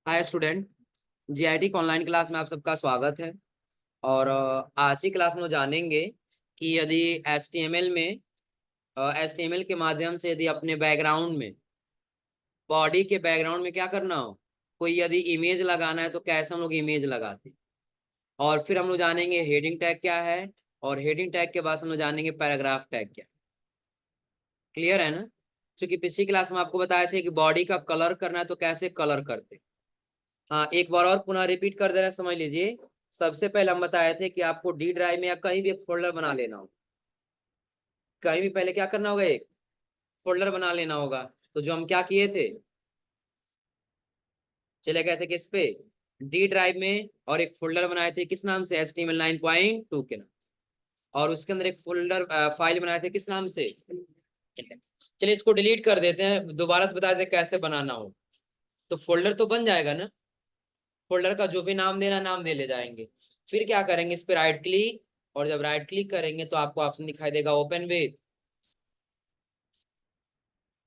Hi student. GIT की online class में आप सबका स्वागत है। और आज की क्लास में जानेंगे कि यदि एचटीएमएल में एचटीएमएल के माध्यम से यदि अपने बैकग्राउंड में बॉडी के बैकग्राउंड में क्या करना हो, कोई यदि इमेज लगाना है तो कैसे हम लोग इमेज लगाते हैं। और फिर हम लोग जानेंगे हेडिंग टैग क्या है, और हेडिंग टैग के बाद हम लोग जानेंगे पैराग्राफ टैग क्या है। क्लियर है ना? क्योंकि पिछली क्लास में आपको बताए थे कि बॉडी का कलर करना है तो कैसे कलर करते हैं। हाँ, एक बार और पुनः रिपीट कर दे रहे हैं, समझ लीजिए। सबसे पहले हम बताए थे कि आपको डी ड्राइव में या कहीं भी एक फोल्डर बना लेना होगा। कहीं भी पहले क्या करना होगा, एक फोल्डर बना लेना होगा। तो जो हम क्या किए थे, चले गए थे किस पे, डी ड्राइव में, और एक फोल्डर बनाए थे किस नाम से, HTML 9.2 के नाम से। और उसके अंदर एक फोल्डर फाइल बनाए थे किस नाम से, इंडेक्स। चलिए इसको डिलीट कर देते हैं, दोबारा से बता देते हैं कैसे बनाना हो। तो फोल्डर तो बन जाएगा ना, फोल्डर का जो भी नाम देना नाम दे ले जाएंगे। फिर क्या करेंगे, इस पे राइट क्लिक, और जब राइट क्लिक करेंगे तो आपको ऑप्शन दिखाई देगा ओपन विथ।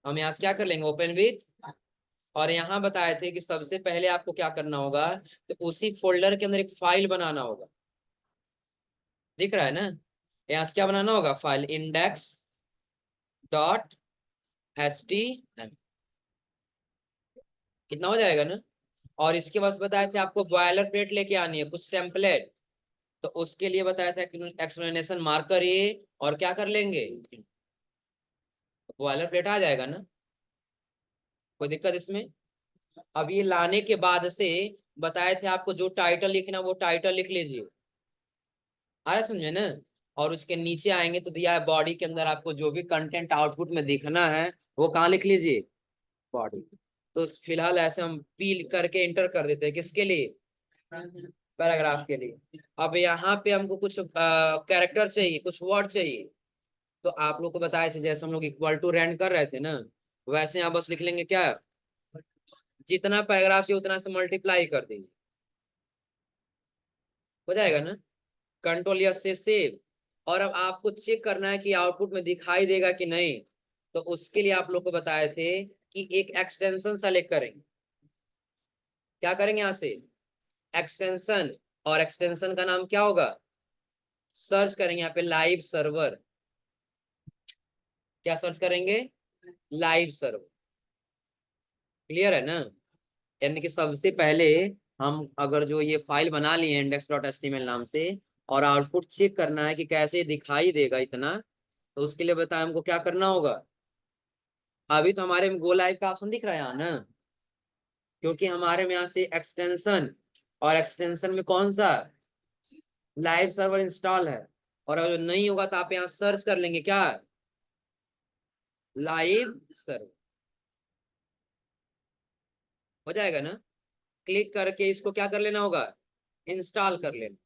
हम यहाँ से क्या कर लेंगे, ओपन विथ। और यहाँ बताए थे कि सबसे पहले आपको क्या करना होगा, तो उसी फोल्डर के अंदर एक फाइल बनाना होगा। दिख रहा है ना? यहाँ से क्या बनाना होगा, फाइल इंडेक्स डॉट HTML। कितना हो जाएगा ना? और इसके बाद बताए थे आपको बॉयलर प्लेट लेके आनी है, कुछ टेम्पलेट। तो उसके लिए बताया था एक्सप्लेनेशन मार्कर ये, और क्या कर लेंगे, बॉयलर प्लेट आ जाएगा ना, कोई दिक्कत इसमें। अब ये लाने के बाद से बताए थे आपको जो टाइटल लिखना वो टाइटल लिख लीजिए। आ रहा समझे ना? और उसके नीचे आएंगे तो दिया है बॉडी के अंदर आपको जो भी कंटेंट आउटपुट में दिखना है वो कहाँ लिख लीजिए, बॉडी। तो फिलहाल ऐसे हम पी करके इंटर कर देते हैं, किसके लिए, पैराग्राफ के लिए। अब यहाँ पे हमको कुछ कैरेक्टर चाहिए, कुछ वर्ड चाहिए। तो आप लोग को बताए थे जैसे हम लोग इक्वल टू रेंड कर रहे थे ना, वैसे यहाँ बस लिख लेंगे क्या, जितना पैराग्राफ चाहिए उतना से मल्टीप्लाई कर दीजिए, हो जाएगा ना। कंट्रोल यस से सेव। और अब आपको चेक करना है कि आउटपुट में दिखाई देगा कि नहीं। तो उसके लिए आप लोग को बताए थे कि एक एक्सटेंशन सेलेक्ट करेंगे। क्या करेंगे, यहाँ से एक्सटेंशन, और एक्सटेंशन का नाम क्या होगा, सर्च करेंगे यहाँ पे लाइव सर्वर। क्या सर्च करेंगे, लाइव सर्वर। क्लियर है ना? यानी कि सबसे पहले हम अगर जो ये फाइल बना लिए index.html नाम से, और आउटपुट चेक करना है कि कैसे दिखाई देगा इतना, तो उसके लिए बताया हमको क्या करना होगा। अभी तो हमारे में गो लाइव का ऑप्शन दिख रहा है यहाँ ना, क्योंकि हमारे में यहाँ से एक्सटेंशन, और एक्सटेंशन में कौन सा, लाइव सर्वर इंस्टॉल है। और अगर जो नहीं होगा तो आप यहाँ सर्च कर लेंगे क्या, लाइव सर्वर, हो जाएगा ना। क्लिक करके इसको क्या कर लेना होगा, इंस्टॉल कर लेना।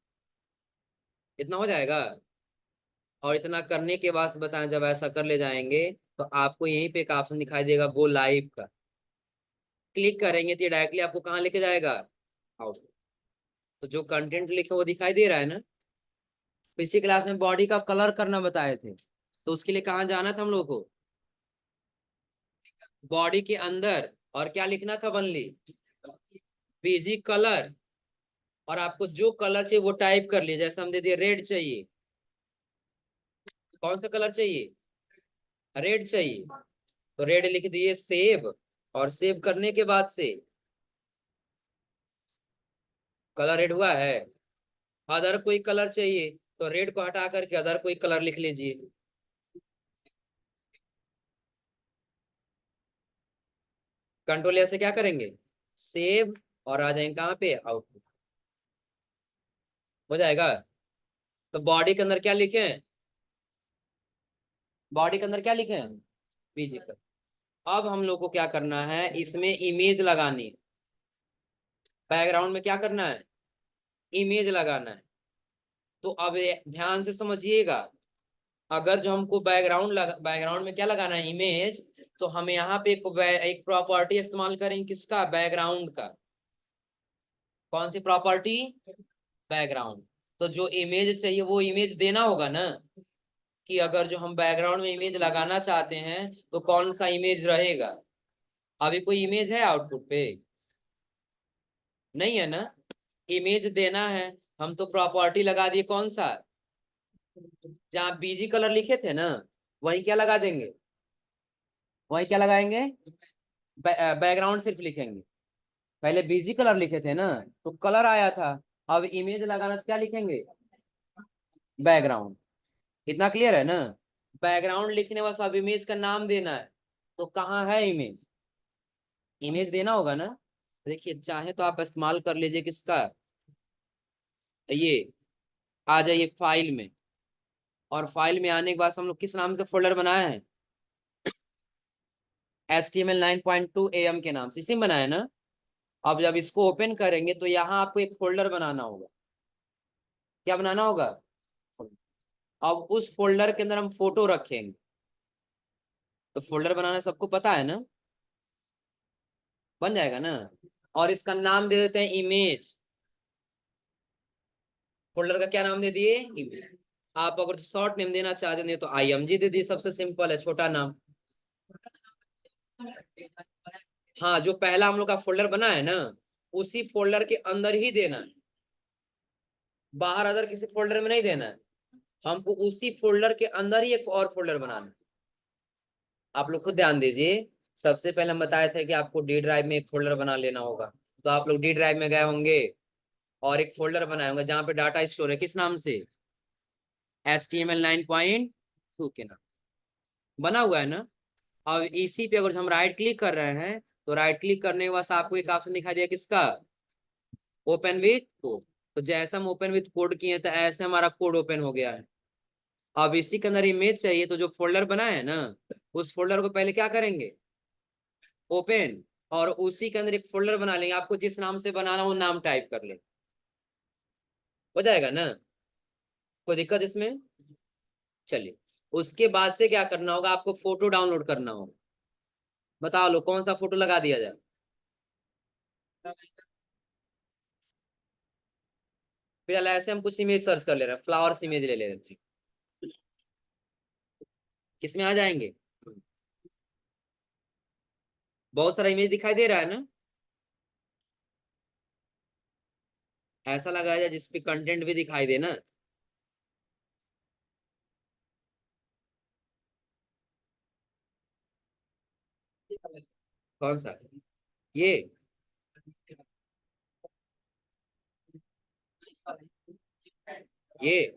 इतना हो जाएगा। और इतना करने के बाद बताएं, जब ऐसा कर ले जाएंगे तो आपको यहीं पे एक ऑप्शन दिखाई देगा गो लाइव का। क्लिक करेंगे तो डायरेक्टली आपको कहाँ लेके जाएगा, आउट। तो जो कंटेंट लिखे वो दिखाई दे रहा है ना। पिछली क्लास में बॉडी का कलर करना बताए थे, तो उसके लिए कहाँ जाना था हम लोग को, बॉडी के अंदर। और क्या लिखना था, बनली बीजी कलर। और आपको जो कलर चाहिए वो टाइप कर लिए, जैसे हम दे दिए रेड चाहिए। कौन सा कलर चाहिए, रेड चाहिए। तो रेड लिख दिए सेव। और सेव करने के बाद से कलर रेड हुआ है। अदर कोई कलर चाहिए तो रेड को हटा करके अदर कोई कलर लिख लीजिए। कंट्रोल ऐसे क्या करेंगे, सेव, और आ जाएंगे कहाँ पे, आउटपुट, हो जाएगा। तो बॉडी के अंदर क्या लिखे हैं, बॉडी के अंदर क्या लिखे हैं, बीजी कर। अब हम लोग को क्या करना है, इसमें इमेज लगानी है। बैकग्राउंड में क्या करना है, इमेज लगाना है। तो अब ध्यान से समझिएगा, अगर जो हमको बैकग्राउंड में क्या लगाना है, इमेज, तो हमें यहाँ पे एक प्रॉपर्टी इस्तेमाल करेंगे, किसका, बैकग्राउंड का। कौन सी प्रॉपर्टी, बैकग्राउंड। तो जो इमेज चाहिए वो इमेज देना होगा ना, कि अगर जो हम बैकग्राउंड में इमेज लगाना चाहते हैं तो कौन सा इमेज रहेगा। अभी कोई इमेज है आउटपुट पे, नहीं है ना, इमेज देना है। हम तो प्रॉपर्टी लगा दिए कौन सा, जहाँ बीजी कलर लिखे थे ना, वही क्या लगा देंगे, वही क्या लगाएंगे, बैकग्राउंड सिर्फ लिखेंगे। पहले बीजी कलर लिखे थे ना, तो कलर आया था। अब इमेज लगाना तो क्या लिखेंगे, बैकग्राउंड। इतना क्लियर है ना। बैकग्राउंड लिखने बस, अब इमेज का नाम देना है। तो कहाँ है इमेज, इमेज देना होगा ना। देखिए चाहे तो आप इस्तेमाल कर लीजिए किसका, ये आ जाइए फाइल में। और फाइल में आने के बाद हम लोग किस नाम से फोल्डर बनाए हैं, HTML 9.2 AM के नाम से, इसी में बनाया ना। अब जब इसको ओपन करेंगे तो यहाँ आपको एक फोल्डर बनाना होगा। क्या बनाना होगा, अब उस फोल्डर के अंदर हम फोटो रखेंगे। तो फोल्डर बनाना सबको पता है ना, बन जाएगा ना। और इसका नाम दे देते हैं इमेज। फोल्डर का क्या नाम दे दिए, इमेज। आप अगर शॉर्ट नेम देना चाहते हैं तो IMG दे दिए, सबसे सिंपल है, छोटा नाम। हाँ, जो पहला हम लोग का फोल्डर बना है ना, उसी फोल्डर के अंदर ही देना है, बाहर अदर किसी फोल्डर में नहीं देना है। हमको उसी फोल्डर के अंदर ही एक और फोल्डर बनाना है। आप लोग खुद ध्यान दीजिए। सबसे पहले हम बताए थे कि आपको डी ड्राइव में एक फोल्डर बना लेना होगा। तो आप लोग डी ड्राइव में गए होंगे और एक फोल्डर बनाए होंगे जहाँ पे डाटा स्टोर है, किस नाम से, HTML 9.2 के नाम बना हुआ है ना। अब इसी पे अगर हम राइट क्लिक कर रहे हैं, तो राइट क्लिक करने के बाद आपको एक ऑप्शन दिखाई दिया किसका, ओपन विथ कोड। तो जैसे हम ओपन विथ कोड किए तो ऐसे हमारा कोड ओपन हो गया है। अब इसी के अंदर इमेज चाहिए, तो जो फोल्डर बना है ना, उस फोल्डर को पहले क्या करेंगे, ओपन। और उसी के अंदर एक फोल्डर बना लेंगे, आपको जिस नाम से बनाना हो नाम टाइप कर लेंगे, हो जाएगा ना, कोई दिक्कत इसमें। चलिए, उसके बाद से क्या करना होगा, आपको फोटो डाउनलोड करना होगा। बताओ लो कौन सा फोटो लगा दिया जाए। फिर ऐसे हम कुछ इमेज सर्च कर ले रहे हैं, फ्लावर्स इमेज ले लेते हैं, किसमें आ जाएंगे, बहुत सारा इमेज दिखाई दे रहा है ना। ऐसा लगाया जाए जिसपे कंटेंट भी दिखाई दे ना। कौन सा, ये, ये,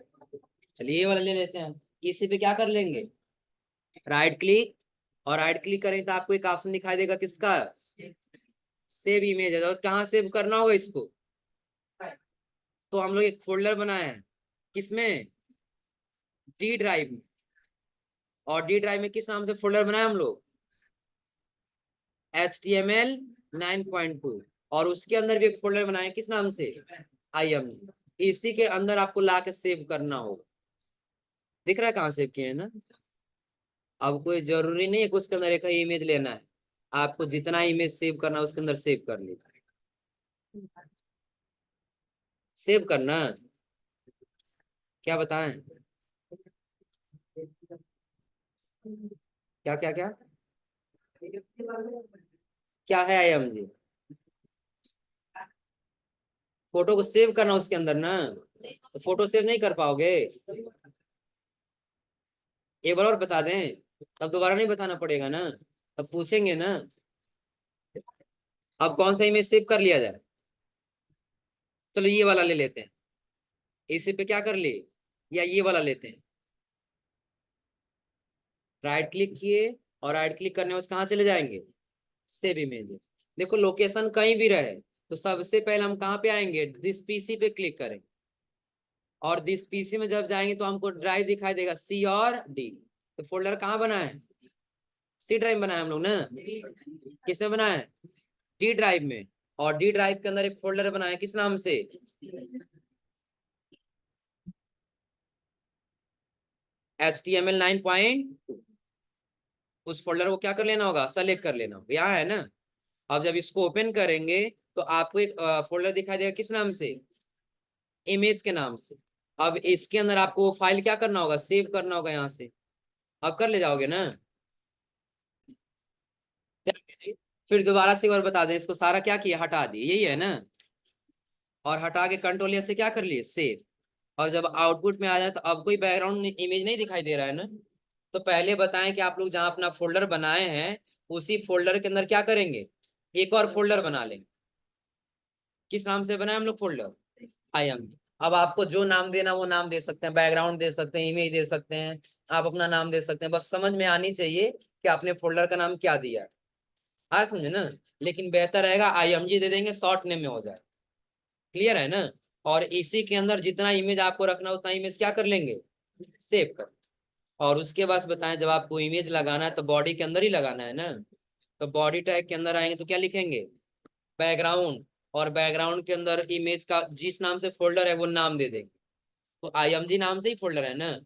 चलिए ये वाला ले लेते हैं। इसी पे क्या कर लेंगे, राइट क्लिक। और राइट क्लिक करें तो आपको एक ऑप्शन दिखाई देगा किसका, सेव इमेज है। और कहाँ सेव करना होगा इसको, तो हम लोग एक फोल्डर बनाए हैं, किसमें, डी ड्राइव में। और डी ड्राइव में किस नाम से फोल्डर बनाए हम लोग, HTML 9.2। और उसके अंदर भी एक फोल्डर बनाए किस नाम से, IM। इसी के अंदर आपको ला के सेव करना होगा। दिख रहा है कहाँ सेव किए हैं ना। अब कोई जरूरी नहीं है कि उसके अंदर एक ही इमेज लेना है, आपको जितना इमेज सेव करना है उसके अंदर सेव कर लीजिए। सेव करना, क्या बताएं, क्या क्या क्या, क्या है IMG, फोटो को सेव करना उसके अंदर ना। तो फोटो सेव नहीं कर पाओगे, एक बार और बता दें, तब दोबारा नहीं बताना पड़ेगा ना, तब पूछेंगे ना। अब कौन सा इमेज सेव कर लिया जाए, चलो ये वाला ले लेते हैं। इसी पे क्या कर लिए, या ये वाला लेते हैं। राइट क्लिक किए, और राइट क्लिक करने में कहाँ चले जाएंगे, सेव इमेजेस। देखो लोकेशन कहीं भी रहे, तो सबसे पहले हम कहाँ पे आएंगे, दिस पीसी पे क्लिक करेंगे। और दिस पीसी में जब जाएंगे तो हमको ड्राइव दिखाई देगा, C और D। तो फोल्डर कहाँ बना है, C ड्राइव बनाया हम लोग ना। किसमें बनाया है, डी ड्राइव में। और डी ड्राइव के अंदर एक फोल्डर बनाया किस नाम से, HTML 9.2। उस फोल्डर को क्या कर लेना होगा, सेलेक्ट कर लेना होगा, यहाँ है ना। अब जब इसको ओपन करेंगे तो आपको एक फोल्डर दिखाई देगा किस नाम से, इमेज के नाम से। अब इसके अंदर आपको वो फाइल क्या करना होगा, सेव करना होगा यहाँ से। अब कर ले जाओगे ना। फिर दोबारा से एक बार बता दें, इसको सारा क्या किया, हटा दिए, यही है ना। और हटा के कंट्रोल एस से क्या कर लिए, सेव। और जब आउटपुट में आ जाए तो अब कोई बैकग्राउंड इमेज नहीं दिखाई दे रहा है ना। तो पहले बताएं कि आप लोग जहां अपना फोल्डर बनाए हैं उसी फोल्डर के अंदर क्या करेंगे, एक और फोल्डर बना लेंगे। किस नाम से बनाए हम लोग फोल्डर, IM। अब आपको जो नाम देना वो नाम दे सकते हैं, बैकग्राउंड दे सकते हैं, इमेज दे सकते हैं, आप अपना नाम दे सकते हैं, बस समझ में आनी चाहिए कि आपने फोल्डर का नाम क्या दिया है। आ समझे ना। लेकिन बेहतर रहेगा IMG दे देंगे, शॉर्ट नेम में हो जाए। क्लियर है ना। और इसी के अंदर जितना इमेज आपको रखना उतना इमेज क्या कर लेंगे, सेव कर। और उसके बाद बताएं जब आपको इमेज लगाना है तो बॉडी के अंदर ही लगाना है ना। तो बॉडी टैग के अंदर आएंगे तो क्या लिखेंगे, बैकग्राउंड। और बैकग्राउंड के अंदर इमेज का जिस नाम से फोल्डर है वो नाम दे देंगे। तो IMG नाम से ही फोल्डर है ना।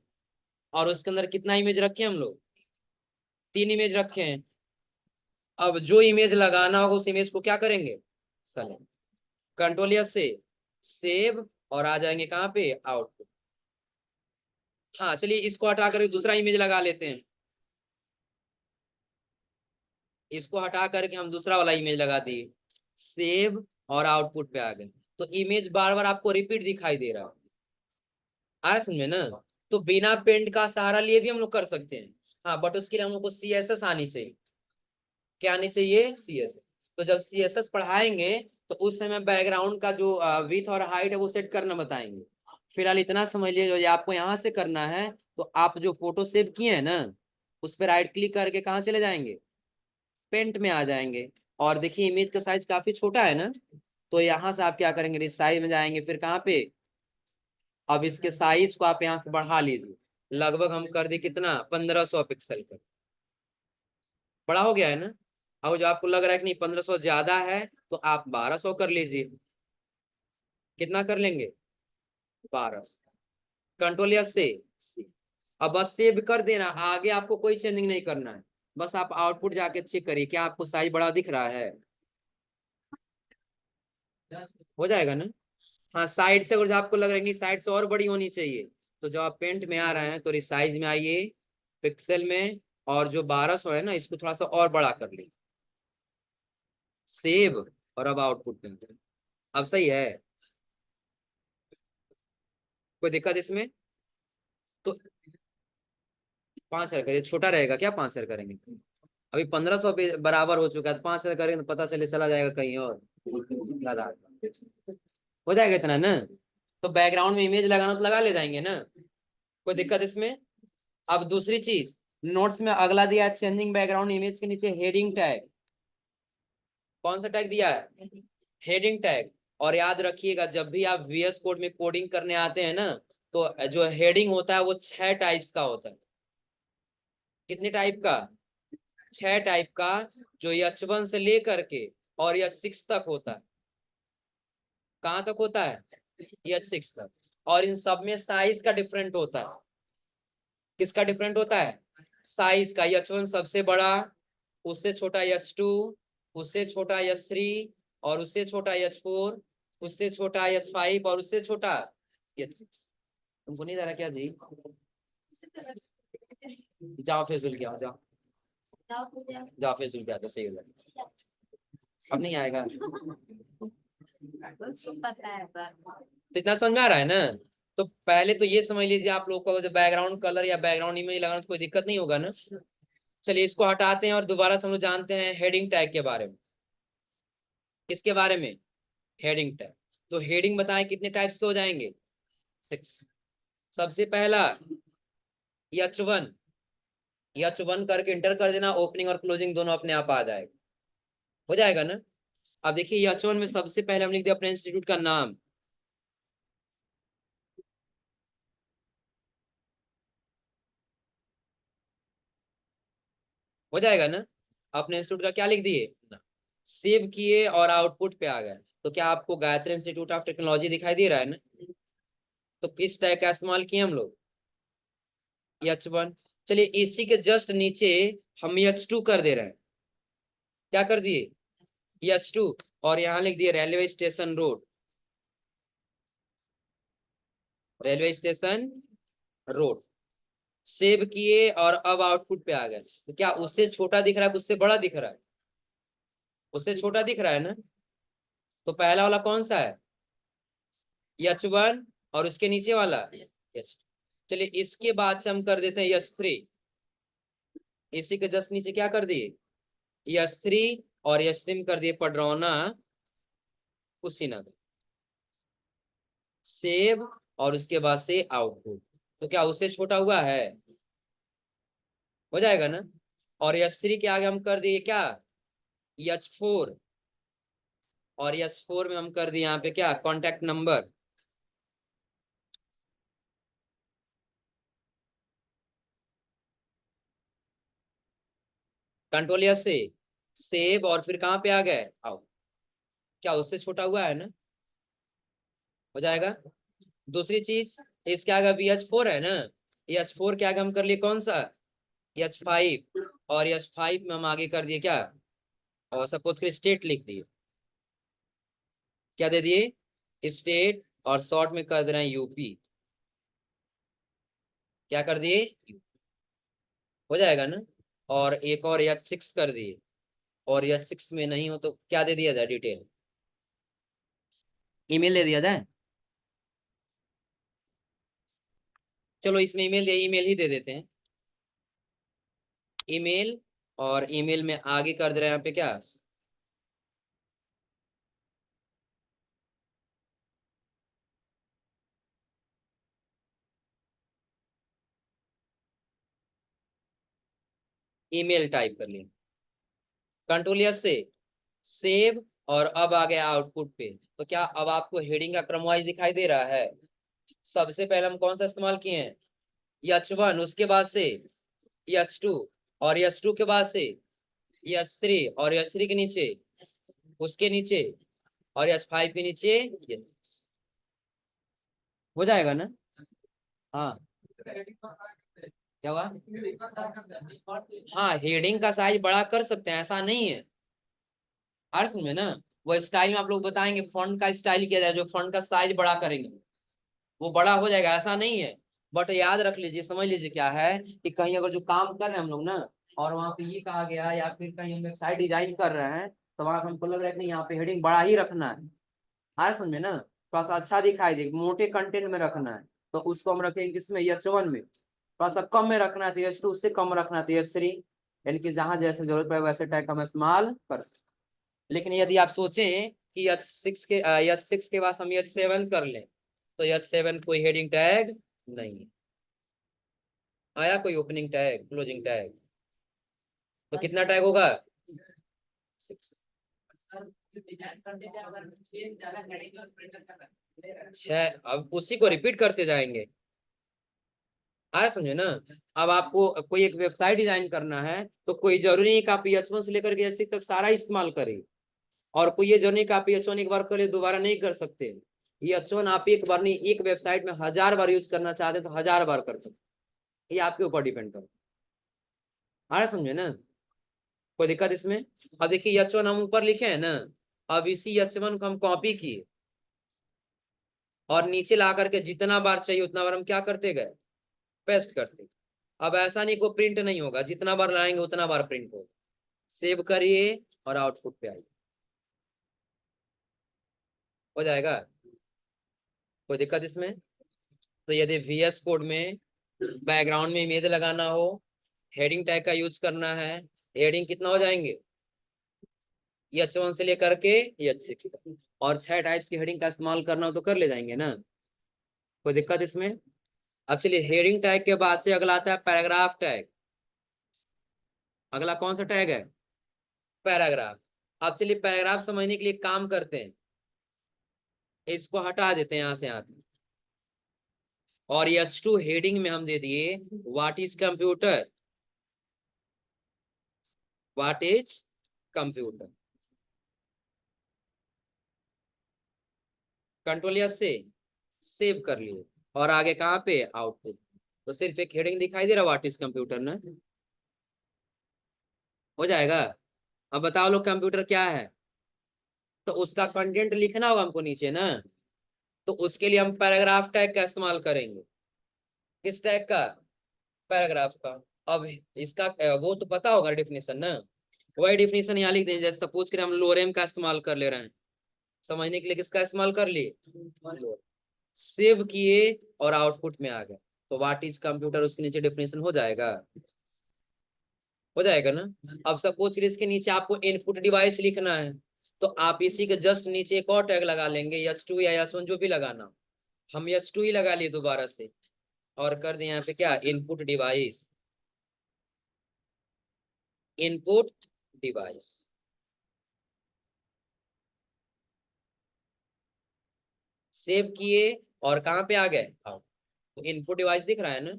और उसके अंदर कितना इमेज रखे हैं हम लोग, 3 इमेज रखे हैं। अब जो इमेज लगाना होगा उस इमेज को क्या करेंगे, सेलेक्ट, कंट्रोल या से सेव, और आ जाएंगे कहाँ पे, आउटपुट। हाँ चलिए इसको हटा करके दूसरा इमेज लगा लेते हैं। इसको हटा करके हम दूसरा वाला इमेज लगा दिए, सेव, और आउटपुट पे आ गए। तो इमेज बार बार आपको रिपीट दिखाई दे रहा है। आ रहा है समझ में ना। तो बिना पेंट का सहारा लिए भी हम लोग कर सकते हैं। हाँ बट उसके लिए हम लोग को CSS आनी चाहिए। क्या आनी चाहिए, CSS। तो जब CSS पढ़ाएंगे तो उस समय बैकग्राउंड का जो विथ और हाइट है वो सेट करना बताएंगे। फिलहाल इतना समझ लीजिए, जो ये आपको यहाँ से करना है। तो आप जो फोटो सेव किए हैं ना, उस पर राइट क्लिक करके कहाँ चले जाएंगे, पेंट में आ जाएंगे। और देखिए इमेज का साइज काफी छोटा है ना। तो यहाँ से आप क्या करेंगे, रिसाइज में जाएंगे, फिर कहाँ पे, अब इसके साइज को आप यहाँ से बढ़ा लीजिए। लगभग हम कर दे कितना, 1500 पिक्सल कर, बड़ा हो गया है ना। अब जो आपको लग रहा है कि नहीं 1500 ज्यादा है, तो आप 1200 कर लीजिए। कितना कर लेंगे, 1200, कंट्रोल या से। अब बस सेव कर देना, आगे आपको कोई चेंजिंग नहीं करना है। बस आप आउटपुट जाके चेक करिए क्या आपको साइज बड़ा दिख रहा है, हो जाएगा ना। हाँ साइड से, अगर जो आपको लग रहा है कि साइड से और बड़ी होनी चाहिए, तो जब आप पेंट में आ रहे हैं तो रिसाइज में आइए, पिक्सल में, और जो 1200 है ना इसको थोड़ा सा और बड़ा कर लीजिए, सेव। और अब आउटपुट में, अब सही है, कोई दिक्कत इसमें। तो 5,000 करिए, छोटा रहेगा क्या, 5,000 करेंगे। अभी 1500 पे बराबर हो चुका है, तो 5,000 करेंगे तो पता चले चला जाएगा कहीं और, ज्यादा हो जाएगा इतना ना। तो बैकग्राउंड में इमेज लगाना तो लगा ले जाएंगे ना, कोई दिक्कत इसमें। अब दूसरी चीज, नोट्स में अगला दिया है चेंजिंग बैकग्राउंड इमेज के नीचे हेडिंग टैग। कौन सा टैग दिया है, हेडिंग टैग। और याद रखिएगा जब भी आप VS कोड में कोडिंग करने आते हैं ना, तो जो हेडिंग होता है वो 6 टाइप्स का होता है। कितने टाइप का, 6 टाइप का। जो H1 से लेकर के और H6 तक होता है। कहाँ तक होता है, H6 तक। और इन सब में साइज का डिफरेंट होता है। किसका डिफरेंट होता है, साइज का। H1 सबसे बड़ा, उससे छोटा H2, उससे छोटा H3, और उससे छोटा H4, उससे छोटा H5, और उससे छोटा H6। तुमको नहीं जा रहा क्या जी, जाओ फैजुल क्या, जाओ जाओ फैजुल क्या, तो सही हो जाएगा। अब नहीं आएगा, तो इतना समझ में आ रहा है ना। तो पहले तो ये समझ लीजिए आप लोग को जो बैकग्राउंड कलर या बैकग्राउंड इमेज लगाना तो कोई दिक्कत नहीं होगा ना। चलिए इसको हटाते हैं और दोबारा से हम लोग जानते हैं हेडिंग टैग के बारे में। किसके बारे में, हेडिंग टैग। तो हेडिंग बताएं कितने टाइप्स के हो जाएंगे, 6। सबसे पहला H1, H1 करके इंटर कर देना, ओपनिंग और क्लोजिंग दोनों अपने आप आ जाएगा, हो जाएगा ना। अब देखिए H1 में सबसे पहले हम लिख दिया अपने इंस्टीट्यूट का नाम, हो जाएगा ना। अपने इंस्टीट्यूट का क्या लिख दिए ना, सेव किए और आउटपुट पे आ गए। तो क्या आपको गायत्री इंस्टीट्यूट ऑफ टेक्नोलॉजी दिखाई दे रहा है ना। तो किस टैग का इस्तेमाल किए हम लोग, H1। चलिए इसी के जस्ट नीचे हम H2 कर दे रहे हैं, क्या कर दिए, H2। और यहाँ लिख दिए railway station road, railway station road, save किए और अब आउटपुट पे आ गए। तो क्या उससे छोटा दिख रहा है, उससे बड़ा दिख रहा है, उससे छोटा दिख रहा है ना। तो पहला वाला कौन सा है, H1 और उसके नीचे वाला H2। चलिए इसके बाद से हम कर देते हैं H3। इसी के जस्ट नीचे क्या कर दिए H3 और H3 में कर दिए पडरौना कुशीनगर। सेव और उसके बाद से आउटपुट, तो क्या उससे छोटा हुआ है? हो जाएगा ना। और H3 के आगे हम कर दिए क्या H4, और H4 में हम कर दिए यहाँ पे क्या कॉन्टेक्ट नंबर। कंट्रोल एस से सेव और फिर कहाँ पे आ गए आउट, क्या उससे छोटा हुआ है ना। हो जाएगा। दूसरी चीज, इसके आगे अभी H4 है ना, H4 के आगे हम कर लिए कौन सा H5, और H5 में हम आगे कर दिए क्या, और सपोज के स्टेट लिख दिए, क्या दे दिए स्टेट, और शॉर्ट में कर दे रहे हैं यूपी। क्या कर दिए, हो जाएगा ना। और एक और H6 कर दिए, और H6 में नहीं हो तो क्या दे दिया जाए डिटेल, ईमेल दे दिया जाए। चलो इसमें ईमेल ही दे देते हैं, ईमेल। और ईमेल में आगे कर दे रहे हैं यहाँ पे क्या, ईमेल टाइप कर लिया, कंट्रोल एस से सेव, और अब आ गया आउटपुट पे। तो क्या अब आपको हेडिंग का क्रम वाइज दिखाई दे रहा है? सबसे पहले हम कौन सा इस्तेमाल किए हैं H1, उसके बाद से H2, और H2 के बाद से H3, और H3 के नीचे उसके नीचे, और H5 के नीचे H6। हो जाएगा ना। हाँ क्या हुआ, हाँ हेडिंग का साइज बड़ा कर सकते हैं, ऐसा नहीं है। हर में ना, वो स्टाइल में आप लोग बताएंगे फॉन्ट का स्टाइल किया जाए, जो फॉन्ट का साइज बड़ा करेंगे वो बड़ा हो जाएगा, ऐसा नहीं है। बट याद रख लीजिए, समझ लीजिए क्या है कि कहीं अगर जो काम कर रहे हैं हम लोग ना, और वहां पे ये कहा गया, या फिर कहीं हम वेबसाइट डिजाइन कर रहे हैं, तो वहां हमको लग रहा है कि यहाँ पे हेडिंग बड़ा ही रखना है। हाँ समझे ना, थोड़ा सा अच्छा दिखाई दे, मोटे कंटेंट में रखना है, तो उसको हम रखेंगे किसमें H1 में। थोड़ा सा कम में रखना है तो H2, उससे कम रखना है तो H3। यानी कि जहां जैसे जरूरत पड़े वैसे टैग का हम इस्तेमाल कर सकते हैं। लेकिन यदि आप सोचें कि H6 के बाद हम H7 कर लें, तो H7 कोई हेडिंग टैग नहीं है। आया कोई ओपनिंग टैग क्लोजिंग टैग, तो कितना टैग होगा 6। छह, अब उसी को रिपीट करते जाएंगे। आ समझे ना। अब आपको कोई एक वेबसाइट डिजाइन करना है, तो कोई जरूरी नहीं कि आप H1 से लेकर के H6 तक सारा इस्तेमाल करें, और कोई ये जरूरी नहीं कि आप H1 एक बार करें दोबारा नहीं कर सकते। ये H1 आप एक बार नहीं, एक वेबसाइट में 1000 बार यूज करना चाहते तो 1000 बार कर सकते। ये आपके ऊपर डिपेंड करता है। आ समझे ना, कोई दिक्कत इसमें। अब देखिए H1 हम ऊपर लिखे हैं ना, अब इसी H1 को हम कॉपी किए, और नीचे ला करके जितना बार चाहिए उतना बार हम क्या करते गए, पेस्ट करते। अब ऐसा नहीं, को प्रिंट नहीं होगा, जितना बार लाएंगे उतना बार प्रिंट होगा। सेव करिए और आउटपुट पे आइए, हो जाएगा। कोई दिक्कत इसमें। तो यदि VS कोड में बैकग्राउंड में इमेज लगाना हो, हेडिंग टैग का यूज करना है, हेडिंग कितना हो जाएंगे H1 से लेकर के H6 तक, और 6 टाइप्स की हेडिंग का इस्तेमाल करना हो तो कर ले जाएंगे ना। कोई दिक्कत इसमें। अब चलिए हेडिंग टैग के बाद से अगला आता है पैराग्राफ टैग। अगला कौन सा टैग है, पैराग्राफ। अब चलिए पैराग्राफ समझने के लिए काम करते हैं, इसको हटा देते हैं यहाँ से यहाँ तक। और H2 हेडिंग में हम दे दिए what is computer, what is computer. Control S से सेव कर लिए, और आगे कहाँ पे आउटपुट। तो सिर्फ एक हेडिंग दिखाई दे रहा व्हाट इज कंप्यूटर ना। हो जाएगा। अब बताओ लोग कंप्यूटर क्या है, तो उसका कंटेंट लिखना होगा हमको नीचे ना। तो उसके लिए हम पैराग्राफ टैग का इस्तेमाल करेंगे। किस टैग का, पैराग्राफ का। अब इसका वो तो पता होगा डिफिनेशन ना, वही डिफिनेशन यहाँ लिख देंगे। जैसे सपोज करें हम लोरेम का इस्तेमाल कर ले रहे हैं, समझने के लिए किसका इस्तेमाल कर लिए, सेव किए और आउटपुट में आ गए, तो व्हाट इज कंप्यूटर, उसके नीचे डेफिनेशन हो जाएगा ना। अब सपोज इसके नीचे आपको इनपुट डिवाइस लिखना है, तो आप इसी के जस्ट नीचे एक और टैग लगा लेंगे, H2 या H1 जो भी लगाना। हम H2 ही लगा लिए दोबारा से, और कर दें यहाँ पे क्या, input device, input device. Save किए और कहाँ पे आ गए, तो इनपुट डिवाइस दिख रहा है ना।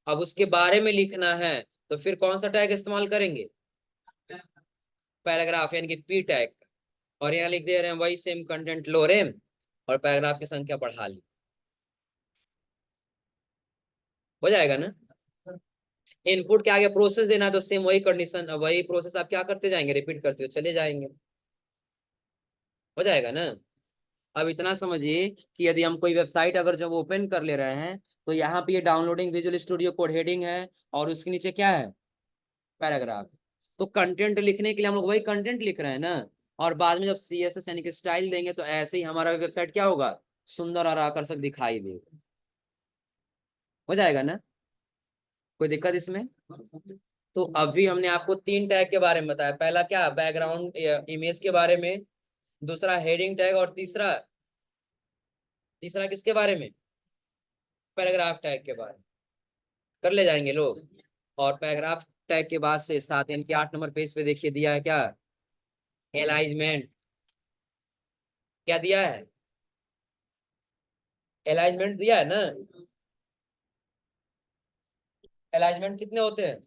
अब उसके बारे में लिखना है, तो फिर कौन सा टैग इस्तेमाल करेंगे, पैराग्राफ यानी कि पी टैग। और यहाँ लिख दे रहे हैं वही सेम कंटेंट लोरेम, और पैराग्राफ की संख्या बढ़ा ली, हो जाएगा ना। इनपुट के आगे प्रोसेस देना है, तो सेम वही कंडीशन, वही प्रोसेस आप क्या करते जाएंगे, रिपीट करते हुए चले जाएंगे, हो जाएगा ना। अब इतना समझिए कि यदि हम कोई वेबसाइट अगर जब ओपन कर ले रहे हैं, तो यहाँ पे ये downloading visual studio code heading है, और उसके नीचे क्या है, पैराग्राफ। तो कंटेंट लिखने के लिए हम लोग वही कंटेंट लिख रहे हैं ना, और बाद में जब CSS यानी कि स्टाइल देंगे, तो ऐसे ही हमारा वेबसाइट क्या होगा, सुंदर और आकर्षक दिखाई देगा, हो जाएगा ना। कोई दिक्कत इसमें। तो अभी हमने आपको 3 टैग के बारे में बताया, पहला क्या, बैकग्राउंड इमेज के बारे में, दूसरा हेडिंग टैग, और तीसरा तीसरा किसके बारे में, पैराग्राफ टैग के बारे में। कर ले जाएंगे लोग। और पैराग्राफ टैग के बाद से 7 यानी कि 8 नंबर पेज पे देखिए दिया है क्या, एलाइजमेंट। क्या दिया है, एलाइजमेंट दिया है ना। एलाइजमेंट कितने होते हैं,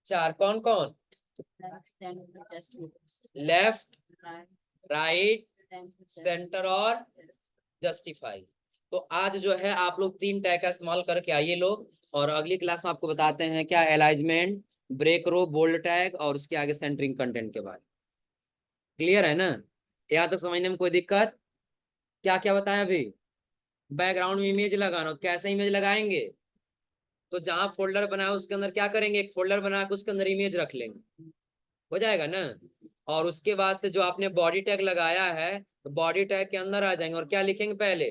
4, कौन कौन, लेफ्ट, राइट, सेंटर और जस्टिफाई। तो आज जो है आप लोग 3 टैग का इस्तेमाल करके आइए लोग, और अगली क्लास में आपको बताते हैं क्या, एलाइजमेंट, ब्रेक रो, बोल्ड टैग, और उसके आगे सेंटरिंग कंटेंट के बारे में। क्लियर है ना, यहाँ तक समझने में कोई दिक्कत। क्या क्या बताया अभी, बैकग्राउंड में इमेज लगाना, तो कैसे इमेज लगाएंगे, तो जहां फोल्डर बनाया उसके अंदर क्या करेंगे, एक फोल्डर बना के उसके अंदर इमेज रख लेंगे, हो जाएगा ना। और उसके बाद से जो आपने बॉडी टैग लगाया है, तो बॉडी टैग के अंदर आ जाएंगे, और क्या लिखेंगे पहले,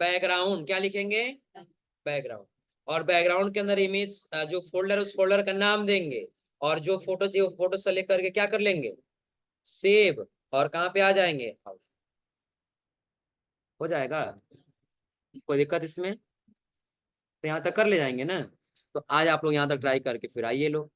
बैकग्राउंड, क्या लिखेंगे, बैकग्राउंड। और बैकग्राउंड के अंदर इमेज जो फोल्डर, उस फोल्डर का नाम देंगे, और जो फोटो चाहिए वो फोटो सेलेक्ट करके क्या कर लेंगे, सेव, और कहाँ पे आ जाएंगे, हो जाएगा। कोई दिक्कत इसमें, तो यहाँ तक कर ले जाएंगे ना। तो आज आप लोग यहाँ तक ट्राई करके फिर आइए लोग।